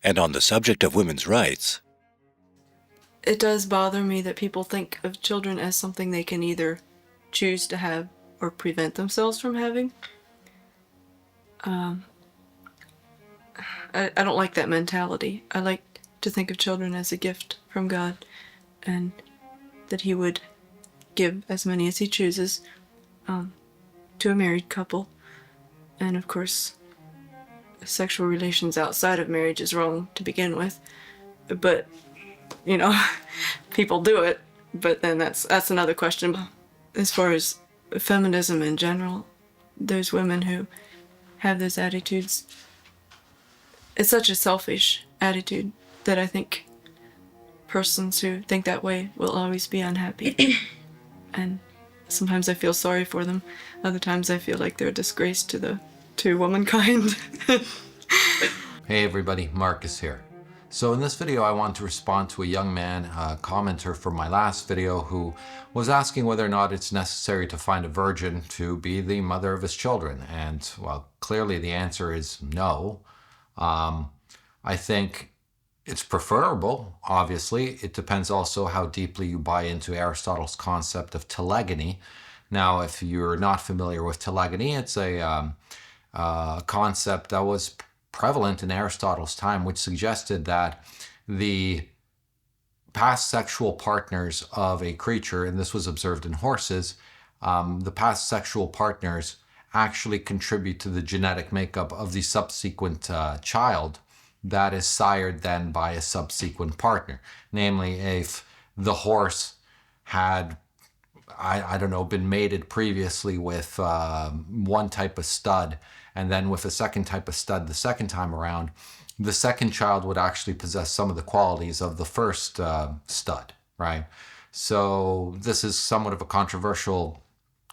And on the subject of women's rights, it does bother me that people think of children as something they can either choose to have or prevent themselves from having. I don't like that mentality. I like to think of children as a gift from God, and that He would give as many as He chooses to a married couple. And of course, sexual relations outside of marriage is wrong to begin with. But, you know, people do it. But then that's another question. As far as feminism in general, those women who have those attitudes, it's such a selfish attitude that I think persons who think that way will always be unhappy. And sometimes I feel sorry for them. Other times I feel like they're a disgrace to womankind. Hey everybody, Marcus here. So in this video I want to respond to a young man, a commenter from my last video, who was asking whether or not it's necessary to find a virgin to be the mother of his children. And well, clearly the answer is no. I think it's preferable, obviously. It depends also how deeply you buy into Aristotle's concept of telegony. Now, if you're not familiar with telegony, it's a concept that was prevalent in Aristotle's time, which suggested that the past sexual partners of a creature, and this was observed in horses, the past sexual partners actually contribute to the genetic makeup of the subsequent child that is sired then by a subsequent partner. Namely, if the horse had, I don't know, been mated previously with one type of stud, and then with a second type of stud the second time around, the second child would actually possess some of the qualities of the first stud, right? So this is somewhat of a controversial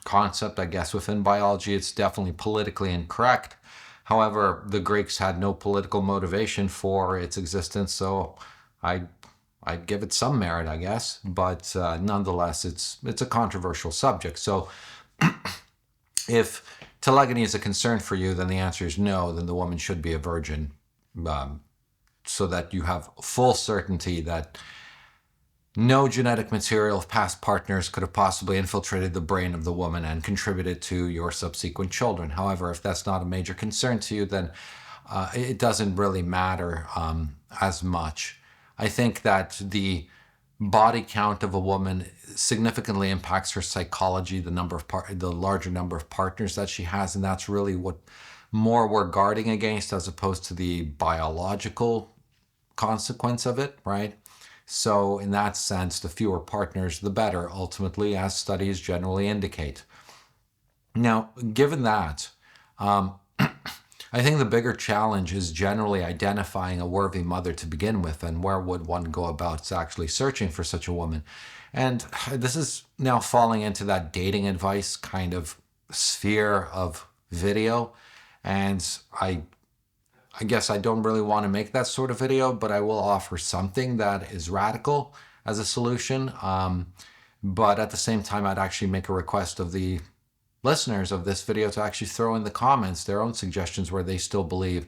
concept, I guess, within biology. It's definitely politically incorrect. However, the Greeks had no political motivation for its existence, so I'd give it some merit, I guess. But nonetheless, it's a controversial subject. So if telegony is a concern for you, then the answer is no, then the woman should be a virgin, so that you have full certainty that no genetic material of past partners could have possibly infiltrated the brain of the woman and contributed to your subsequent children. However, if that's not a major concern to you, then it doesn't really matter as much. I think that the body count of a woman significantly impacts her psychology, the larger number of partners that she has, and that's really what more we're guarding against, as opposed to the biological consequence of it, right? So in that sense, the fewer partners, the better, ultimately, as studies generally indicate. Now, given that, I think the bigger challenge is generally identifying a worthy mother to begin with, and where would one go about actually searching for such a woman. And this is now falling into that dating advice kind of sphere of video, and I guess I don't really want to make that sort of video, but I will offer something that is radical as a solution. But at the same time, I'd actually make a request of the listeners of this video to actually throw in the comments their own suggestions where they still believe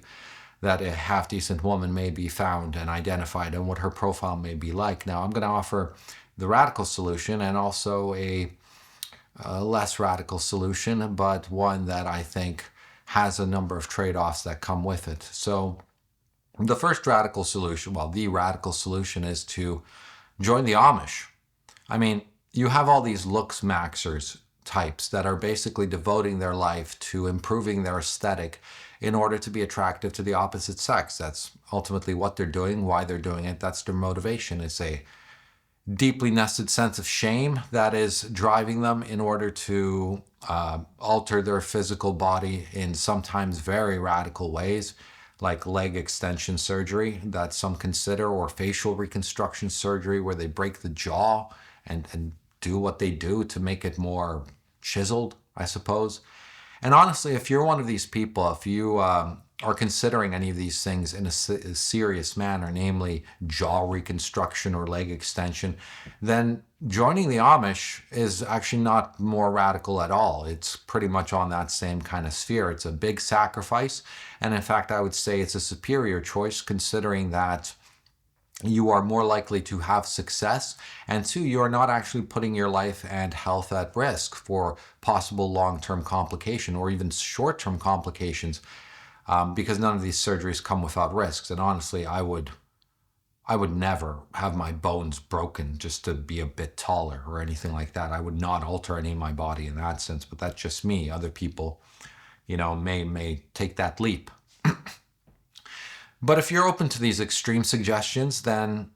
that a half-decent woman may be found and identified and what her profile may be like. Now, I'm going to offer the radical solution and also a less radical solution, but one that I think has a number of trade-offs that come with it. So the first radical solution, well, the radical solution, is to join the Amish. I mean, you have all these Looksmaxxers types that are basically devoting their life to improving their aesthetic in order to be attractive to the opposite sex. That's ultimately what they're doing, why they're doing it. That's their motivation. It's a deeply nested sense of shame that is driving them in order to alter their physical body in sometimes very radical ways, like leg extension surgery that some consider, or facial reconstruction surgery where they break the jaw and do what they do to make it more chiseled, I suppose. And honestly, if you're one of these people, if you are considering any of these things in a serious manner, namely jaw reconstruction or leg extension, then joining the Amish is actually not more radical at all. It's pretty much on that same kind of sphere. It's a big sacrifice. And in fact, I would say it's a superior choice, considering that you are more likely to have success, and two, you are not actually putting your life and health at risk for possible long-term complication or even short-term complications, because none of these surgeries come without risks. And honestly, I would never have my bones broken just to be a bit taller or anything like that. I would not alter any of my body in that sense, but that's just me. Other people, may take that leap. But if you're open to these extreme suggestions, then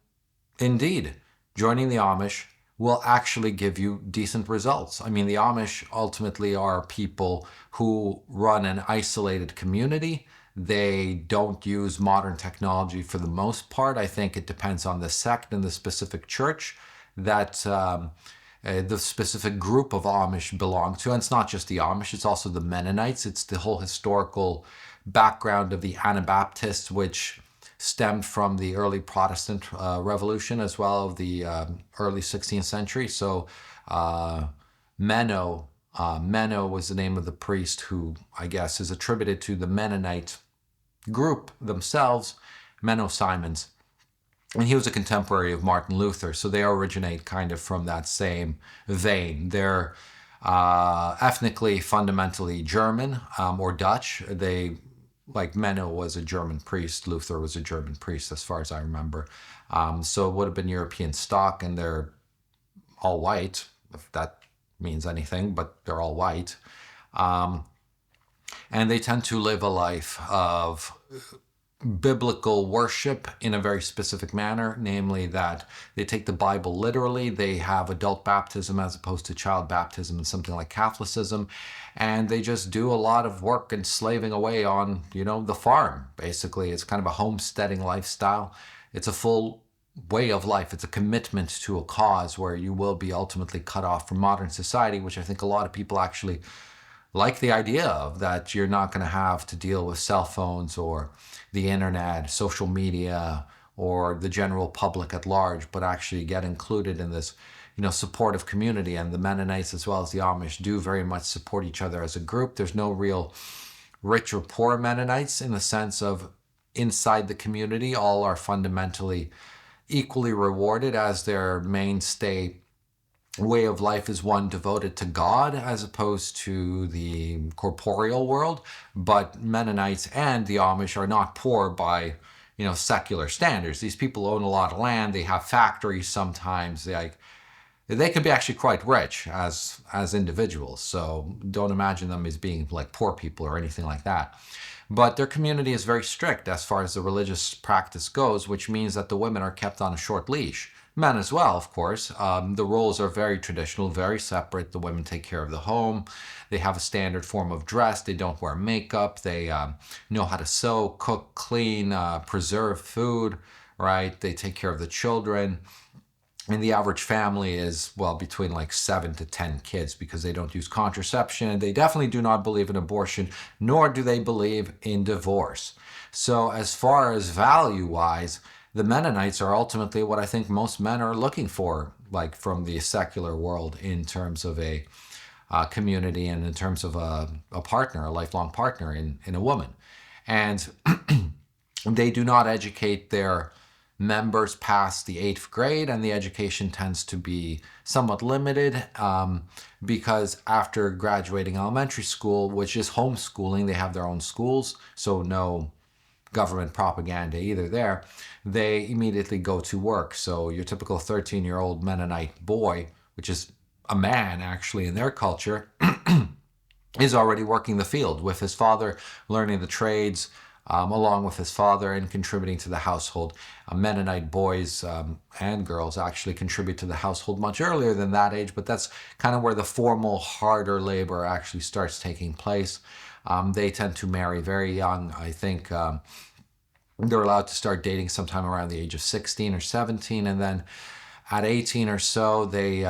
indeed, joining the Amish will actually give you decent results. I mean, the Amish ultimately are people who run an isolated community. They don't use modern technology for the most part. I think it depends on the sect and the specific church that the specific group of Amish belong to. And it's not just the Amish, it's also the Mennonites. It's the whole historical background of the Anabaptists, which stemmed from the early Protestant Revolution as well as the early 16th century. So Menno was the name of the priest who, I guess, is attributed to the Mennonite group themselves, Menno Simons. And he was a contemporary of Martin Luther, so they originate kind of from that same vein. They're ethnically, fundamentally German or Dutch. Like Menno was a German priest, Luther was a German priest, as far as I remember. So it would have been European stock, and they're all white, if that means anything, but they're all white. And they tend to live a life of biblical worship in a very specific manner, namely that they take the Bible literally. They have adult baptism as opposed to child baptism and something like Catholicism. And they just do a lot of work and slaving away on, the farm. Basically, it's kind of a homesteading lifestyle. It's a full way of life. It's a commitment to a cause where you will be ultimately cut off from modern society, which I think a lot of people actually like the idea of, that you're not going to have to deal with cell phones or the internet, social media, or the general public at large, but actually get included in this, supportive community. And the Mennonites as well as the Amish do very much support each other as a group. There's no real rich or poor Mennonites in the sense of inside the community. All are fundamentally equally rewarded, as their mainstay way of life is one devoted to God as opposed to the corporeal world. But Mennonites and the Amish are not poor by, secular standards. These people own a lot of land. They have factories sometimes. They can be actually quite rich as individuals. So don't imagine them as being like poor people or anything like that. But their community is very strict as far as the religious practice goes, which means that the women are kept on a short leash. Men as well, of course. The roles are very traditional, very separate. The women take care of the home. They have a standard form of dress. They don't wear makeup. They know how to sew, cook, clean, preserve food, right? They take care of the children. And the average family is, between like 7 to 10 kids, because they don't use contraception. They definitely do not believe in abortion, nor do they believe in divorce. So as far as value-wise, the Mennonites are ultimately what I think most men are looking for, like from the secular world, in terms of a community and in terms of a partner, a lifelong partner in a woman. And they do not educate their members past the 8th grade, and the education tends to be somewhat limited because after graduating elementary school, which is homeschooling, they have their own schools, so no government propaganda either there, they immediately go to work. So your typical 13-year-old Mennonite boy, which is a man actually in their culture, is already working the field with his father, learning the trades along with his father and contributing to the household. Mennonite boys and girls actually contribute to the household much earlier than that age, but that's kind of where the formal, harder labor actually starts taking place. They tend to marry very young. I think they're allowed to start dating sometime around the age of 16 or 17, and then at 18 or so, they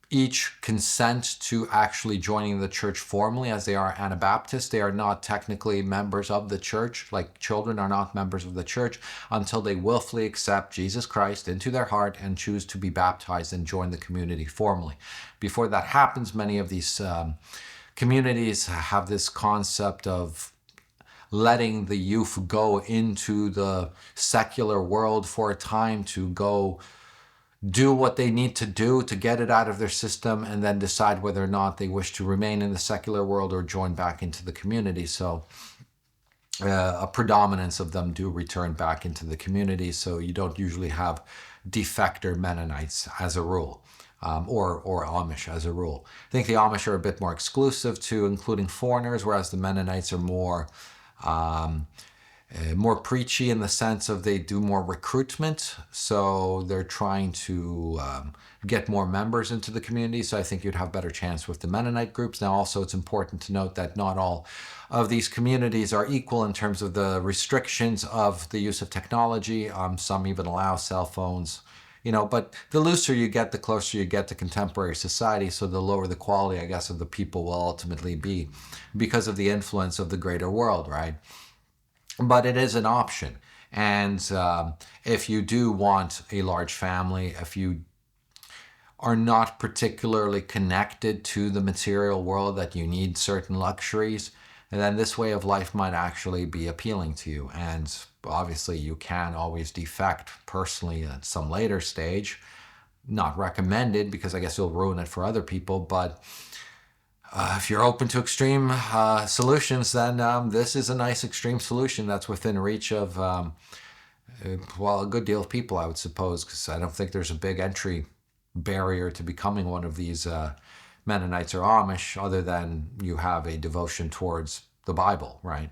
each consent to actually joining the church formally, as they are Anabaptists. They are not technically members of the church, like children are not members of the church, until they willfully accept Jesus Christ into their heart and choose to be baptized and join the community formally. Before that happens, many of these communities have this concept of letting the youth go into the secular world for a time to go do what they need to do to get it out of their system, and then decide whether or not they wish to remain in the secular world or join back into the community. So a predominance of them do return back into the community. So you don't usually have defector Mennonites as a rule, or Amish as a rule. I think the Amish are a bit more exclusive to including foreigners, whereas the Mennonites are more preachy in the sense of they do more recruitment. So they're trying to get more members into the community. So I think you'd have better chance with the Mennonite groups. Now, also, it's important to note that not all of these communities are equal in terms of the restrictions of the use of technology. Some even allow cell phones, but the looser you get, the closer you get to contemporary society. So the lower the quality, I guess, of the people will ultimately be, because of the influence of the greater world, right? But it is an option. And if you do want a large family, if you are not particularly connected to the material world, that you need certain luxuries, and then this way of life might actually be appealing to you. And obviously you can always defect personally at some later stage. Not recommended, because I guess you'll ruin it for other people. But if you're open to extreme solutions, then this is a nice extreme solution that's within reach of, a good deal of people, I would suppose, because I don't think there's a big entry barrier to becoming one of these Mennonites or Amish, other than you have a devotion towards the Bible, right?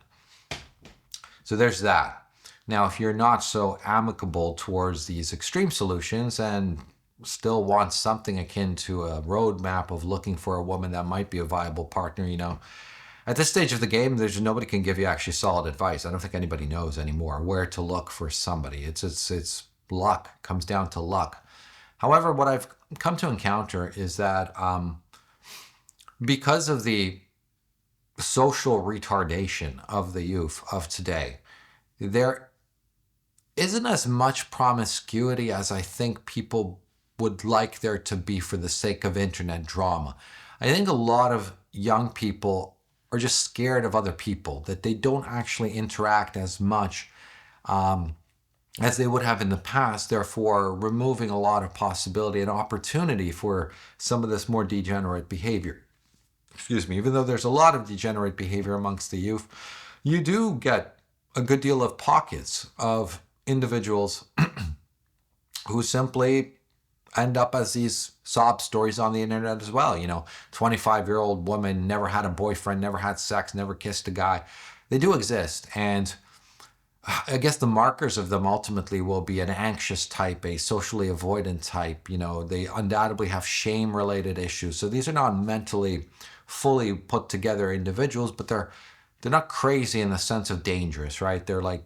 So there's that. Now, if you're not so amicable towards these extreme solutions and still want something akin to a roadmap of looking for a woman that might be a viable partner, at this stage of the game, there's nobody can give you actually solid advice. I don't think anybody knows anymore where to look for somebody. It's luck, comes down to luck. However, what I've come to encounter is that because of the social retardation of the youth of today, there isn't as much promiscuity as I think people would like there to be for the sake of internet drama. I think a lot of young people are just scared of other people, that they don't actually interact as much as they would have in the past, therefore removing a lot of possibility and opportunity for some of this more degenerate behavior. Excuse me, even though there's a lot of degenerate behavior amongst the youth, you do get a good deal of pockets of individuals who simply end up as these sob stories on the internet as well. 25-year-old woman, never had a boyfriend, never had sex, never kissed a guy. They do exist. And I guess the markers of them ultimately will be an anxious type, a socially avoidant type. They undoubtedly have shame-related issues. So these are not mentally fully put together individuals, but they're not crazy in the sense of dangerous, right? They're like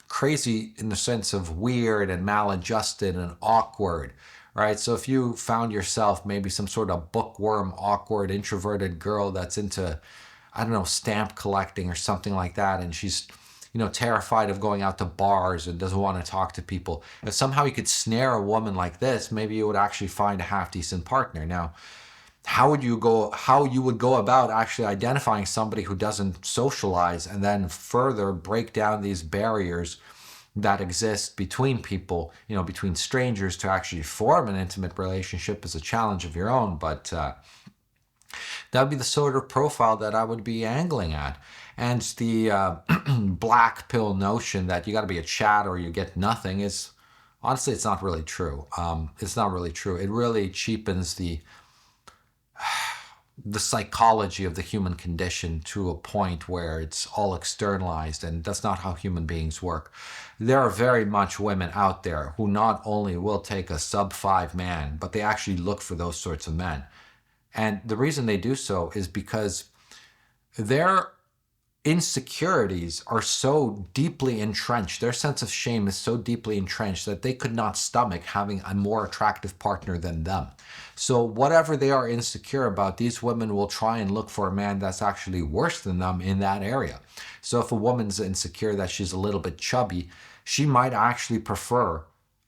crazy in the sense of weird and maladjusted and awkward, right? So if you found yourself maybe some sort of bookworm, awkward, introverted girl that's into, I don't know, stamp collecting or something like that, and she's, terrified of going out to bars and doesn't want to talk to people, if somehow you could snare a woman like this, maybe you would actually find a half-decent partner. Now, how you would go about actually identifying somebody who doesn't socialize and then further break down these barriers that exist between people, between strangers, to actually form an intimate relationship is a challenge of your own. But that would be the sort of profile that I would be angling at. And the black pill notion that you got to be a chat or you get nothing is, honestly, it's not really true. It's not really true. It really cheapens the psychology of the human condition to a point where it's all externalized, and that's not how human beings work. There are very much women out there who not only will take a sub-5 man, but they actually look for those sorts of men. And the reason they do so is because their insecurities are so deeply entrenched, their sense of shame is so deeply entrenched that they could not stomach having a more attractive partner than them. So whatever they are insecure about, these women will try and look for a man that's actually worse than them in that area. So if a woman's insecure that she's a little bit chubby, she might actually prefer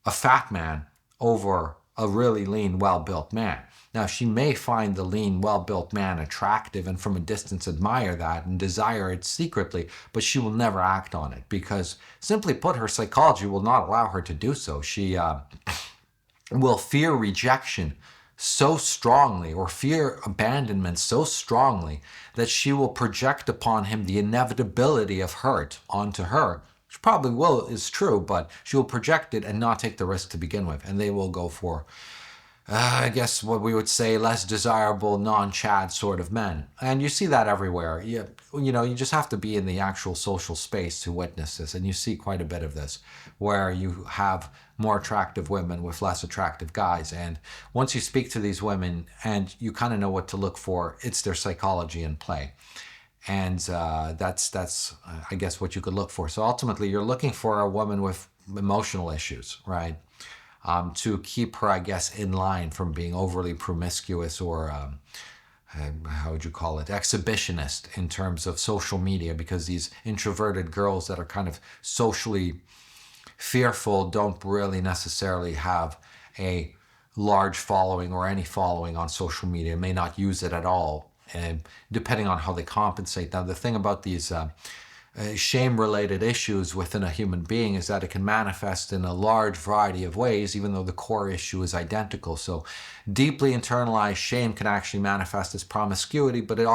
a fat man over a really lean, well-built man. Now, she may find the lean, well-built man attractive and from a distance admire that and desire it secretly, but she will never act on it because, simply put, her psychology will not allow her to do so. She will fear rejection so strongly, or fear abandonment so strongly, that she will project upon him the inevitability of hurt onto her. Which probably is true, but she will project it and not take the risk to begin with, and they will go for I guess what we would say less desirable, non-Chad sort of men. And you see that everywhere. You just have to be in the actual social space to witness this. And you see quite a bit of this, where you have more attractive women with less attractive guys. And once you speak to these women and you kind of know what to look for, it's their psychology in play. And that's I guess, what you could look for. So ultimately, you're looking for a woman with emotional issues, right? To keep her, I guess, in line from being overly promiscuous or, how would you call it, exhibitionist in terms of social media, because these introverted girls that are kind of socially fearful don't really necessarily have a large following or any following on social media, may not use it at all, and depending on how they compensate. Now, the thing about these shame-related issues within a human being is that it can manifest in a large variety of ways, even though the core issue is identical. So deeply internalized shame can actually manifest as promiscuity, but it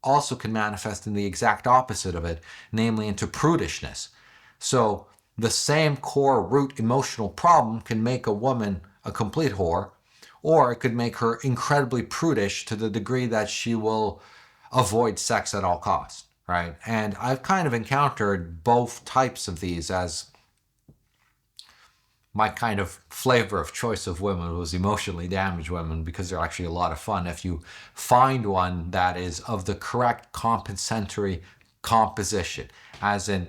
also can manifest in the exact opposite of it, namely into prudishness. So the same core root emotional problem can make a woman a complete whore, or it could make her incredibly prudish to the degree that she will avoid sex at all costs. Right. And I've kind of encountered both types of these, as my kind of flavor of choice of women was emotionally damaged women, because they're actually a lot of fun if you find one that is of the correct compensatory composition, as in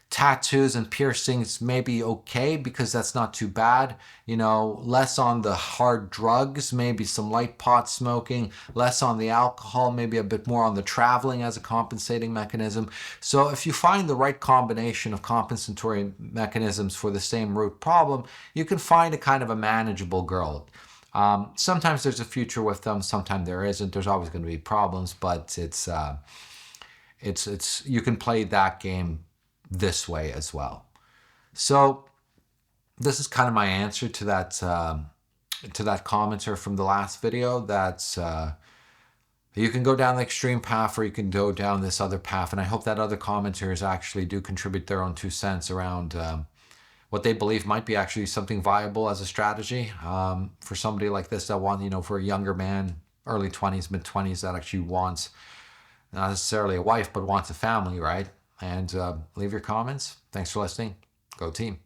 tattoos and piercings may be okay because that's not too bad, less on the hard drugs, maybe some light pot smoking, less on the alcohol, maybe a bit more on the traveling as a compensating mechanism. So if you find the right combination of compensatory mechanisms for the same root problem, you can find a kind of a manageable girl. Sometimes there's a future with them, sometimes there isn't. There's always going to be problems, but it's you can play that game this way as well. So this is kind of my answer to that commenter from the last video. That's you can go down the extreme path, or you can go down this other path, and I hope that other commenters actually do contribute their own 2 cents around what they believe might be actually something viable as a strategy for somebody like this that wants, for a younger man, early 20s, mid 20s, that actually wants not necessarily a wife but wants a family, right? And leave your comments. Thanks for listening. Go team.